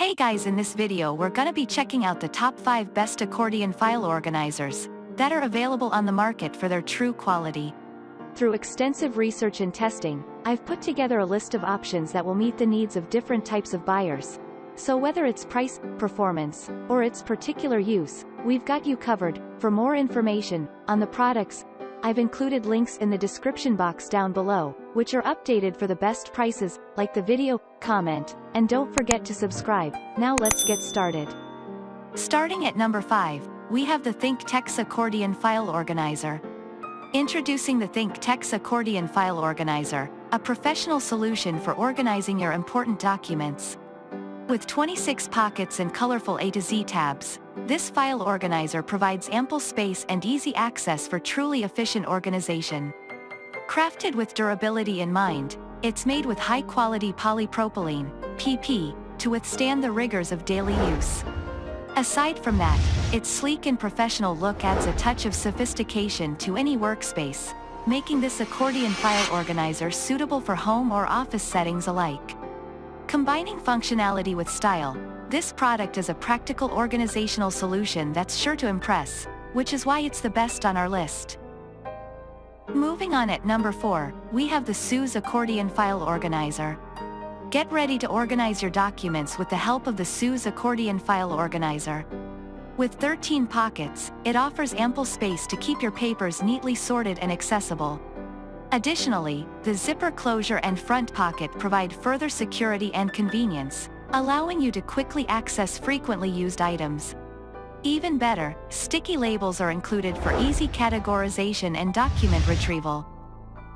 Hey guys, in this video we're gonna be checking out the top 5 best accordion file organizers that are available on the market for their true quality. Through extensive research and testing, I've put together a list of options that will meet the needs of different types of buyers. So whether it's price, performance, or its particular use, we've got you covered. For more information on the products, I've included links in the description box down below, which are updated for the best prices. Like the video, comment, and don't forget to subscribe. Now let's get started. Starting at number 5, we have the ThinkTex Accordion File Organizer. Introducing the ThinkTex Accordion File Organizer, a professional solution for organizing your important documents. With 26 pockets and colorful A to Z tabs, this file organizer provides ample space and easy access for truly efficient organization. Crafted with durability in mind, it's made with high-quality polypropylene, PP, to withstand the rigors of daily use. Aside from that, its sleek and professional look adds a touch of sophistication to any workspace, making this accordion file organizer suitable for home or office settings alike. Combining functionality with style, this product is a practical organizational solution that's sure to impress, which is why it's the best on our list. Moving on at number 4, we have the SUSE Accordion File Organizer. Get ready to organize your documents with the help of the SUSE Accordion File Organizer. With 13 pockets, it offers ample space to keep your papers neatly sorted and accessible. Additionally, the zipper closure and front pocket provide further security and convenience, allowing you to quickly access frequently used items. Even better, sticky labels are included for easy categorization and document retrieval.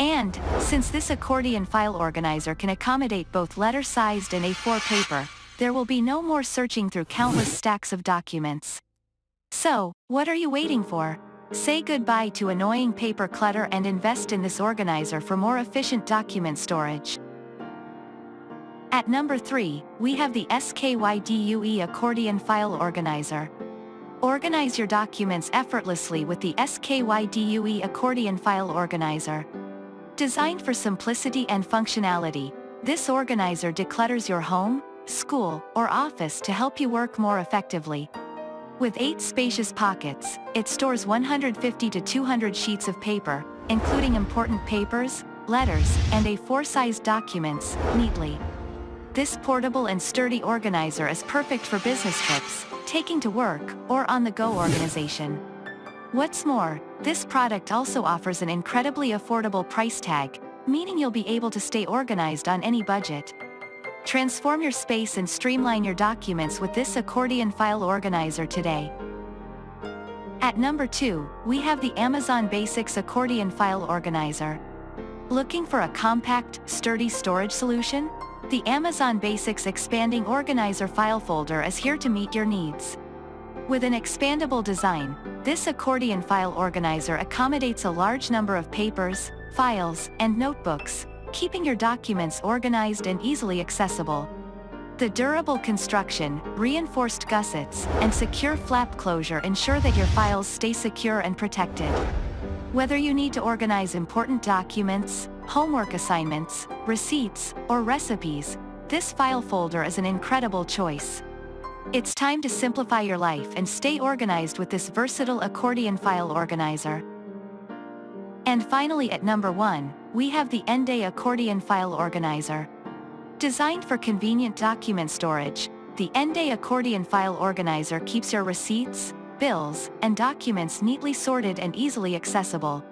And, since this accordion file organizer can accommodate both letter-sized and A4 paper, there will be no more searching through countless stacks of documents. So, what are you waiting for? Say goodbye to annoying paper clutter and invest in this organizer for more efficient document storage. At number 3, we have the SKYDUE Accordion File Organizer. Organize your documents effortlessly with the SKYDUE Accordion File Organizer. Designed for simplicity and functionality, this organizer declutters your home, school, or office to help you work more effectively. With 8 spacious pockets, it stores 150 to 200 sheets of paper, including important papers, letters, and A4-sized documents, neatly. This portable and sturdy organizer is perfect for business trips, taking to work, or on-the-go organization. What's more, this product also offers an incredibly affordable price tag, meaning you'll be able to stay organized on any budget. Transform your space and streamline your documents with this accordion file organizer today. At number 2, we have the Amazon Basics Accordion File Organizer. Looking for a compact, sturdy storage solution? The Amazon Basics Expanding Organizer file folder is here to meet your needs. With an expandable design, this accordion file organizer accommodates a large number of papers, files, and notebooks, keeping your documents organized and easily accessible. The durable construction, reinforced gussets, and secure flap closure ensure that your files stay secure and protected. Whether you need to organize important documents, homework assignments, receipts, or recipes, this file folder is an incredible choice. It's time to simplify your life and stay organized with this versatile accordion file organizer. And finally, at number 1, we have the Enday Accordion File Organizer. Designed for convenient document storage, the Enday Accordion File Organizer keeps your receipts, bills, and documents neatly sorted and easily accessible.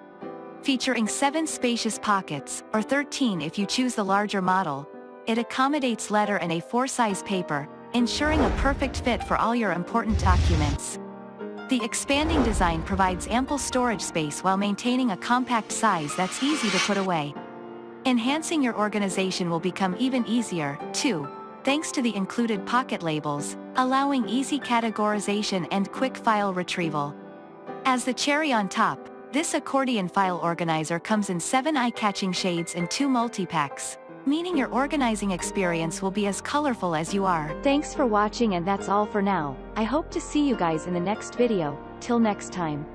Featuring 7 spacious pockets, or 13 if you choose the larger model, it accommodates letter and A4 size paper, ensuring a perfect fit for all your important documents. The expanding design provides ample storage space while maintaining a compact size that's easy to put away. Enhancing your organization will become even easier, too, thanks to the included pocket labels, allowing easy categorization and quick file retrieval. As the cherry on top, this accordion file organizer comes in 7 eye-catching shades and 2 multi-packs, meaning your organizing experience will be as colorful as you are. Thanks for watching, and that's all for now. I hope to see you guys in the next video. Till next time.